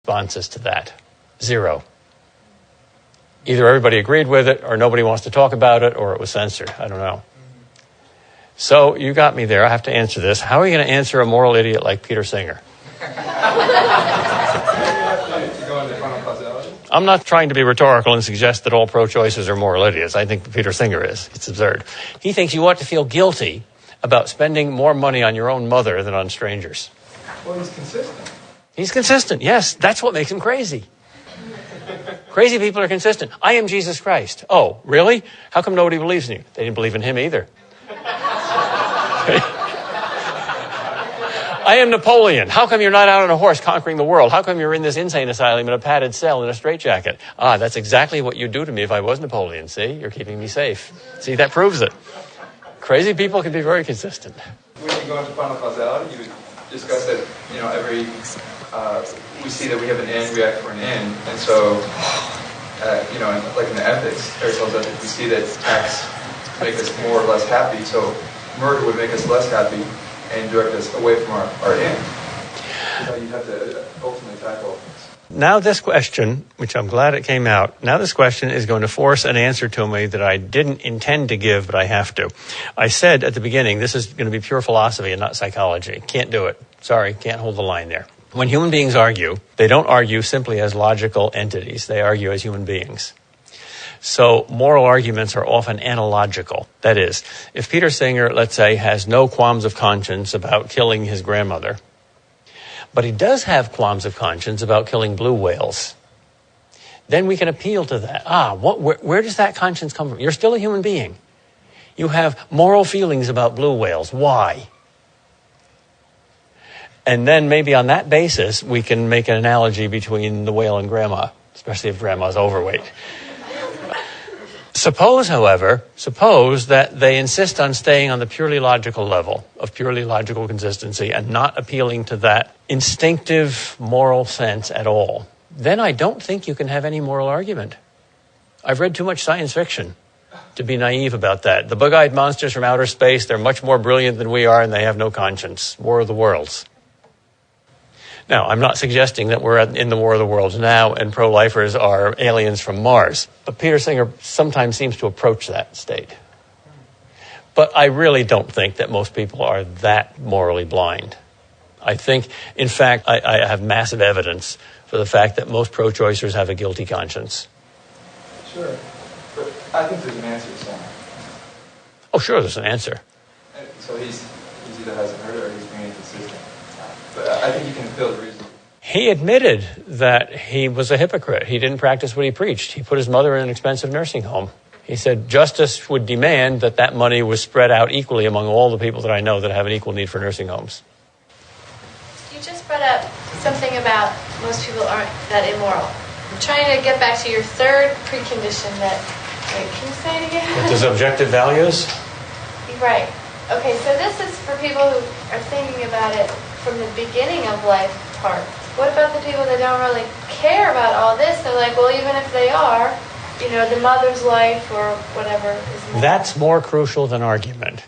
responses to that? Zero. Either everybody agreed with it, or nobody wants to talk about it, or it was censored. I don't know. So you got me there. I have to answer this. How are you going to answer a moral idiot like Peter Singer? I'm not trying to be rhetorical and suggest that all pro-choicers are moral idiots. I think Peter Singer is. It's absurd. He thinks you ought to feel guilty about spending more money on your own mother than on strangers. Well, he's consistent. He's consistent, yes. That's what makes him crazy. Crazy people are consistent. I am Jesus Christ. Oh, really? How come nobody believes in you? They didn't believe in him either. I am Napoleon. How come you're not out on a horse conquering the world? How come you're in this insane asylum in a padded cell in a straitjacket? Ah, that's exactly what you'd do to me if I was Napoleon. See, you're keeping me safe. See, that proves it. Crazy people can be very consistent. When you go into final causality, you would discuss that, we see that we have an end, we act for an end. And so, like in the ethics, Aristotle's ethics, we see that acts make us more or less happy. So murder would make us less happy and direct us away from our end. You'd have to ultimately tackle. Now this question, which I'm glad it came out, now this question is going to force an answer to me that I didn't intend to give, but I have to. I said at the beginning, this is going to be pure philosophy and not psychology. Can't do it. Sorry, can't hold the line there. When human beings argue, they don't argue simply as logical entities. They argue as human beings. So moral arguments are often analogical. That is, if Peter Singer, let's say, has no qualms of conscience about killing his grandmother, but he does have qualms of conscience about killing blue whales, then we can appeal to that. Where does that conscience come from? You're still a human being. You have moral feelings about blue whales. Why? And then maybe on that basis, we can make an analogy between the whale and grandma, especially if grandma's overweight. Suppose, however, that they insist on staying on the purely logical level of purely logical consistency and not appealing to that instinctive moral sense at all. Then I don't think you can have any moral argument. I've read too much science fiction to be naive about that. The bug-eyed monsters from outer space, they're much more brilliant than we are, and they have no conscience. War of the Worlds. Now, I'm not suggesting that we're in the War of the Worlds now and pro-lifers are aliens from Mars. But Peter Singer sometimes seems to approach that state. But I really don't think that most people are that morally blind. I think, in fact, I have massive evidence for the fact that most pro-choicers have a guilty conscience. Sure. But I think there's an answer to that. Oh, sure, there's an answer. So he's either hasn't heard it or he's being inconsistent. But I think you can feel the reason. He admitted that he was a hypocrite. He didn't practice what he preached. He put his mother in an expensive nursing home. He said justice would demand that money was spread out equally among all the people that I know that have an equal need for nursing homes. You just brought up something about most people aren't that immoral. I'm trying to get back to your third precondition that, wait, can you say it again? That there's objective values? Right. Okay, so this is for people who are thinking about it from the beginning of life part. What about the people that don't really care about all this? They're like, well, even if they are, the mother's life or whatever is more. That's more crucial than argument,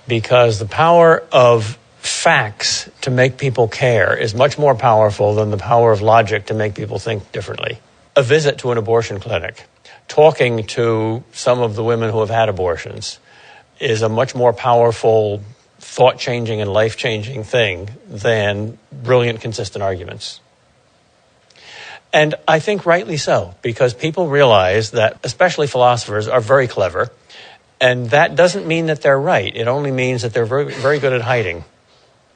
because the power of facts to make people care is much more powerful than the power of logic to make people think differently. A visit to an abortion clinic, talking to some of the women who have had abortions, is a much more powerful thought-changing and life-changing thing than brilliant, consistent arguments. And I think rightly so, because people realize that, especially philosophers, are very clever, and that doesn't mean that they're right. It only means that they're very, very good at hiding.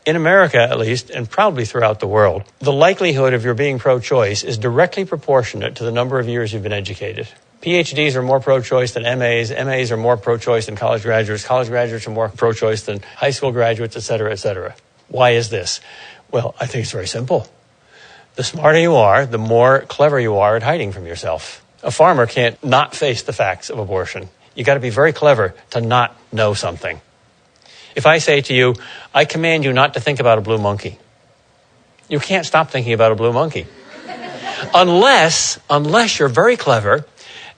In America, at least, and probably throughout the world, the likelihood of your being pro-choice is directly proportionate to the number of years you've been educated. PhDs are more pro-choice than MAs. MAs are more pro-choice than college graduates. College graduates are more pro-choice than high school graduates, et cetera, et cetera. Why is this? Well, I think it's very simple. The smarter you are, the more clever you are at hiding from yourself. A farmer can't not face the facts of abortion. You got to be very clever to not know something. If I say to you, I command you not to think about a blue monkey, you can't stop thinking about a blue monkey. Unless you're very clever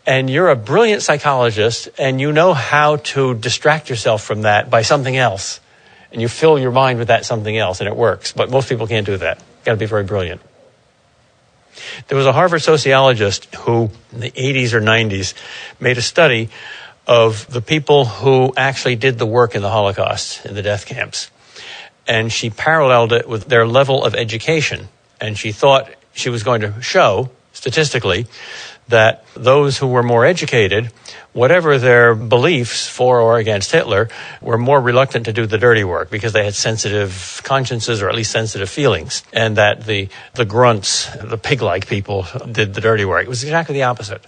and you're a brilliant psychologist and you know how to distract yourself from that by something else. And you fill your mind with that something else and it works. But most people can't do that. You've got to be very brilliant. There was a Harvard sociologist who, in the 80s or 90s, made a study of the people who actually did the work in the Holocaust, in the death camps. And she paralleled it with their level of education. And she thought she was going to show, statistically, that those who were more educated, whatever their beliefs for or against Hitler, were more reluctant to do the dirty work because they had sensitive consciences or at least sensitive feelings, and that the grunts, the pig-like people, did the dirty work. It was exactly the opposite.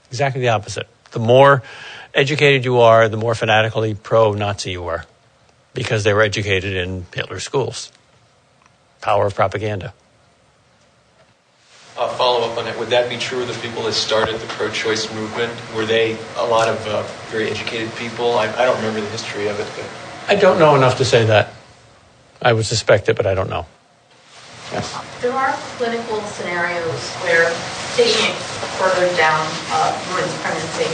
Exactly the opposite. The more educated you are, the more fanatically pro-Nazi you are, because they were educated in Hitler's schools. Power of propaganda. Follow up on that. Would that be true of the people that started the pro-choice movement? Were they a lot of very educated people? I don't remember the history of it. But I don't know enough to say that. I would suspect it, but I don't know. Yes. There are clinical scenarios where, taking it further down women's pregnancy,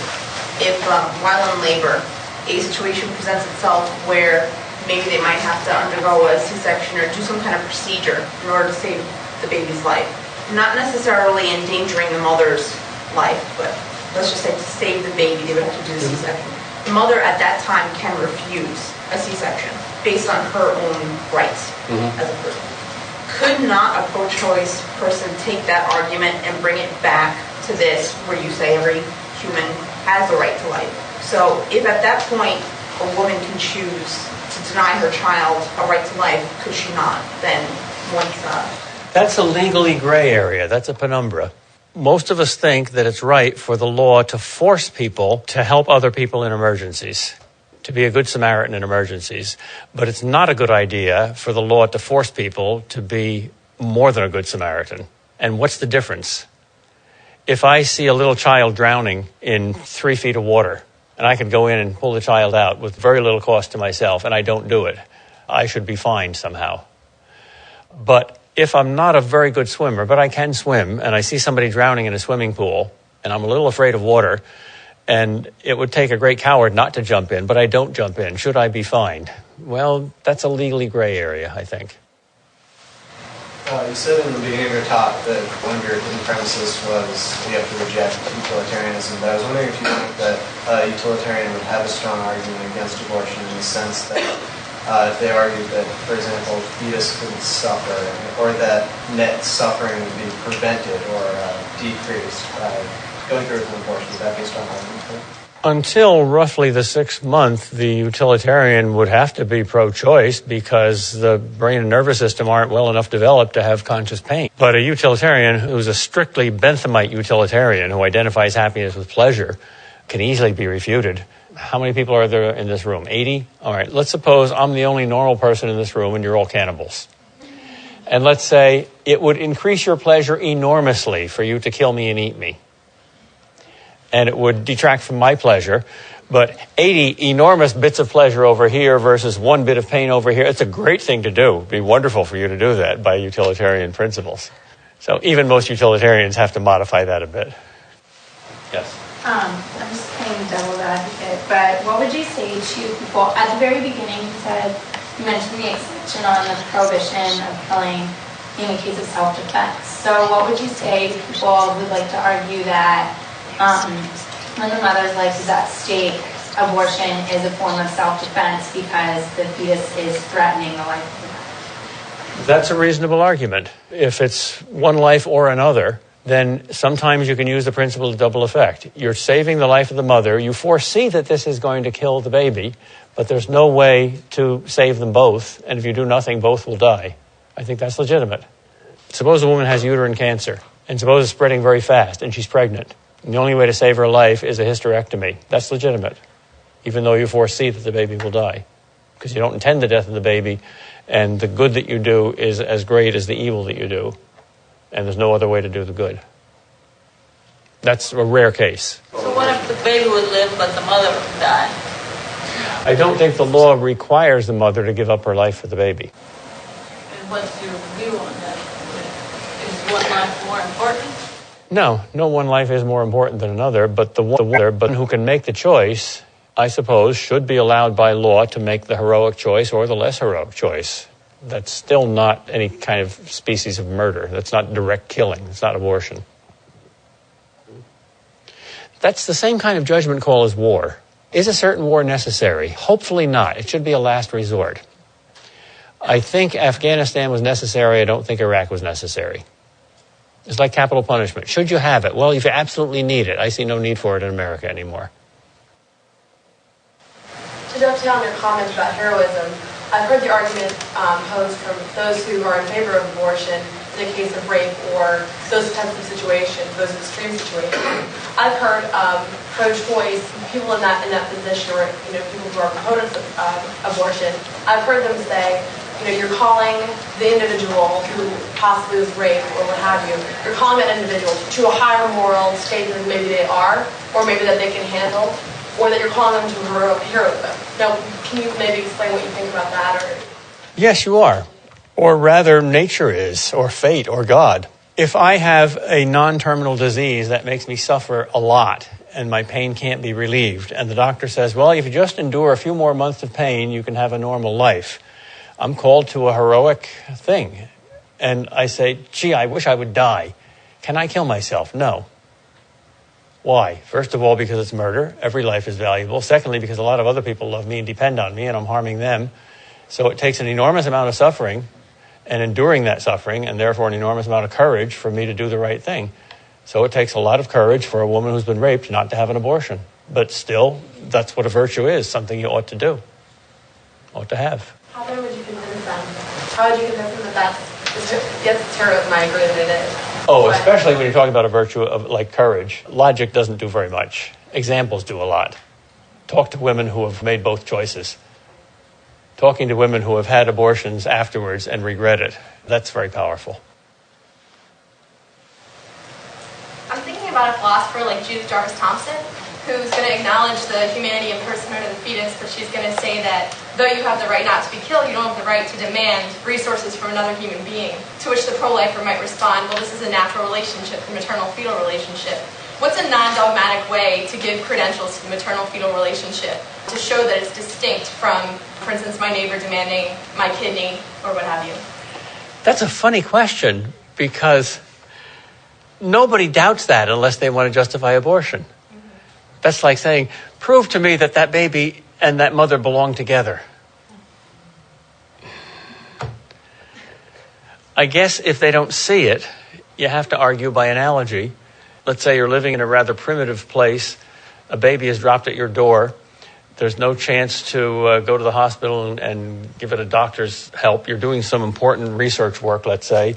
if while in labor, a situation presents itself where maybe they might have to undergo a C-section or do some kind of procedure in order to save the baby's life. Not necessarily endangering the mother's life, but let's just say to save the baby, they would have to do the C-section. The mother at that time can refuse a C-section based on her own rights as a person. Could not a pro-choice person take that argument and bring it back to this, where you say every human has the right to life? So if at that point a woman can choose to deny her child a right to life, could she not then once... That's a legally gray area. That's a penumbra. Most of us think that it's right for the law to force people to help other people in emergencies, to be a good Samaritan in emergencies. But it's not a good idea for the law to force people to be more than a good Samaritan. And what's the difference? If I see a little child drowning in 3 feet of water, and I could go in and pull the child out with very little cost to myself, and I don't do it, I should be fined somehow. But if I'm not a very good swimmer, but I can swim, and I see somebody drowning in a swimming pool, and I'm a little afraid of water, and it would take a great coward not to jump in, but I don't jump in, should I be fined? Well, that's a legally gray area, I think. You said in the beginning of your talk that one of your hidden premises was you have to reject utilitarianism, but I was wondering if you think that a utilitarian would have a strong argument against abortion in the sense that if they argued that, for example, fetus couldn't suffer, or that net suffering would be prevented or decreased by going through with an abortion. Would that be a strong argument for it? Until roughly the 6th month, the utilitarian would have to be pro-choice because the brain and nervous system aren't well enough developed to have conscious pain. But a utilitarian who's a strictly Benthamite utilitarian who identifies happiness with pleasure can easily be refuted. How many people are there in this room? 80? All right, let's suppose I'm the only normal person in this room and you're all cannibals. And let's say it would increase your pleasure enormously for you to kill me and eat me. And it would detract from my pleasure. But 80 enormous bits of pleasure over here versus 1 bit of pain over here, it's a great thing to do. It'd be wonderful for you to do that by utilitarian principles. So even most utilitarians have to modify that a bit. Yes? I'm just playing devil's advocate, but what would you say to people, at the very beginning you mentioned the exception on the prohibition of killing in the case of self-defense. So what would you say to people who would like to argue that when the mother's life is at stake, abortion is a form of self-defense because the fetus is threatening the life of the mother? That's a reasonable argument. If it's one life or another, then sometimes you can use the principle of double effect. You're saving the life of the mother. You foresee that this is going to kill the baby, but there's no way to save them both. And if you do nothing, both will die. I think that's legitimate. Suppose a woman has uterine cancer, and suppose it's spreading very fast, and she's pregnant. And the only way to save her life is a hysterectomy. That's legitimate, even though you foresee that the baby will die, because you don't intend the death of the baby, and the good that you do is as great as the evil that you do. And there's no other way to do the good. That's a rare case. So what if the baby would live but the mother would die? I don't think the law requires the mother to give up her life for the baby. And what's your view on that? Is one life more important? No one life is more important than another, but the one who can make the choice, I suppose, should be allowed by law to make the heroic choice or the less heroic choice. That's still not any kind of species of murder. That's not direct killing. It's not abortion. That's the same kind of judgment call as war. Is a certain war necessary? Hopefully not. It should be a last resort. I think Afghanistan was necessary. I don't think Iraq was necessary. It's like capital punishment. Should you have it? Well, if you absolutely need it, I see no need for it in America anymore. To dovetail on your comment about heroism, I've heard the argument posed from those who are in favor of abortion in the case of rape or those types of situations, those extreme situations. I've heard pro-choice people in that position, or people who are proponents of abortion. I've heard them say, you're calling the individual who possibly was raped or what have you. You're calling that individual to a higher moral state than maybe they are, or maybe that they can handle, or that you're calling them to heroism. Now, can you maybe explain what you think about that? Or Yes, you are. Or rather, nature is, or fate, or God. If I have a non-terminal disease that makes me suffer a lot and my pain can't be relieved, and the doctor says, well, if you just endure a few more months of pain, you can have a normal life. I'm called to a heroic thing. And I say, gee, I wish I would die. Can I kill myself? No. Why? First of all, because it's murder. Every life is valuable. Secondly, because a lot of other people love me and depend on me, and I'm harming them. So it takes an enormous amount of suffering and enduring that suffering, and therefore an enormous amount of courage for me to do the right thing. So it takes a lot of courage for a woman who's been raped not to have an abortion. But still, that's what a virtue is, something you ought to do, ought to have. how then would you convince them? How would you convince them that yes, it's terrorism, I agree that it is. Oh, especially when you're talking about a virtue of like courage. Logic doesn't do very much. Examples do a lot. Talk to women who have made both choices. Talking to women who have had abortions afterwards and regret it. That's very powerful. I'm thinking about a philosopher like Judith Jarvis Thompson, who's going to acknowledge the humanity and personhood of the fetus, but she's going to say that though you have the right not to be killed, you don't have the right to demand resources from another human being. To which the pro-lifer might respond, well, this is a natural relationship, the maternal-fetal relationship. What's a non-dogmatic way to give credentials to the maternal-fetal relationship to show that it's distinct from, for instance, my neighbor demanding my kidney or what have you? That's a funny question because nobody doubts that unless they want to justify abortion. That's like saying, prove to me that that baby and that mother belong together. I guess if they don't see it, you have to argue by analogy. Let's say you're living in a rather primitive place. A baby is dropped at your door. There's no chance to go to the hospital and give it a doctor's help. You're doing some important research work, let's say,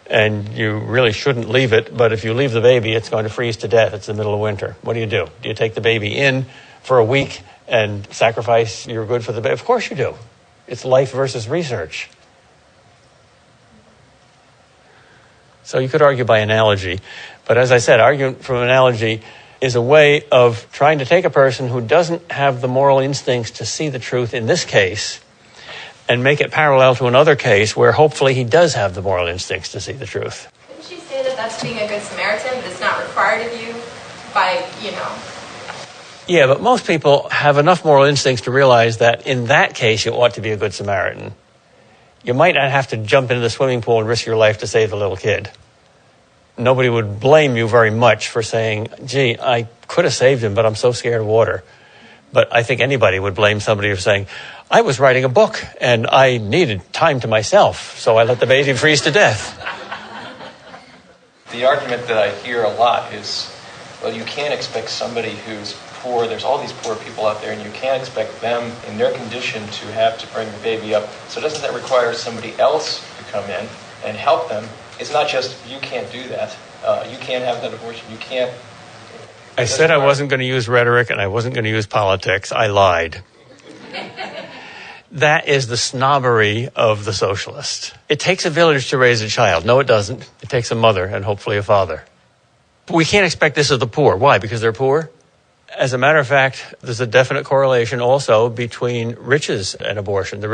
and you really shouldn't leave it. But if you leave the baby, it's going to freeze to death. It's the middle of winter. What do? Do you take the baby in for a week and sacrifice your good for the baby? Of course you do. It's life versus research. So you could argue by analogy. But as I said, arguing from analogy is a way of trying to take a person who doesn't have the moral instincts to see the truth in this case and make it parallel to another case where hopefully he does have the moral instincts to see the truth. Couldn't she say that that's being a good Samaritan, but it's not required of you by, Yeah, but most people have enough moral instincts to realize that in that case you ought to be a good Samaritan. You might not have to jump into the swimming pool and risk your life to save the little kid. Nobody would blame you very much for saying, gee, I could have saved him, but I'm so scared of water. But I think anybody would blame somebody for saying, I was writing a book and I needed time to myself, so I let the baby freeze to death. The argument that I hear a lot is, well, you can't expect somebody who's poor, there's all these poor people out there, and you can't expect them in their condition to have to bring the baby up. So doesn't that require somebody else to come in and help them? It's not just, you can't do that. You can't have that abortion. You can't. I said I wasn't going to use rhetoric and I wasn't going to use politics. I lied. That is the snobbery of the socialist. It takes a village to raise a child. No, it doesn't. It takes a mother and hopefully a father. We can't expect this of the poor. Why? Because they're poor? As a matter of fact, there's a definite correlation also between riches and abortion.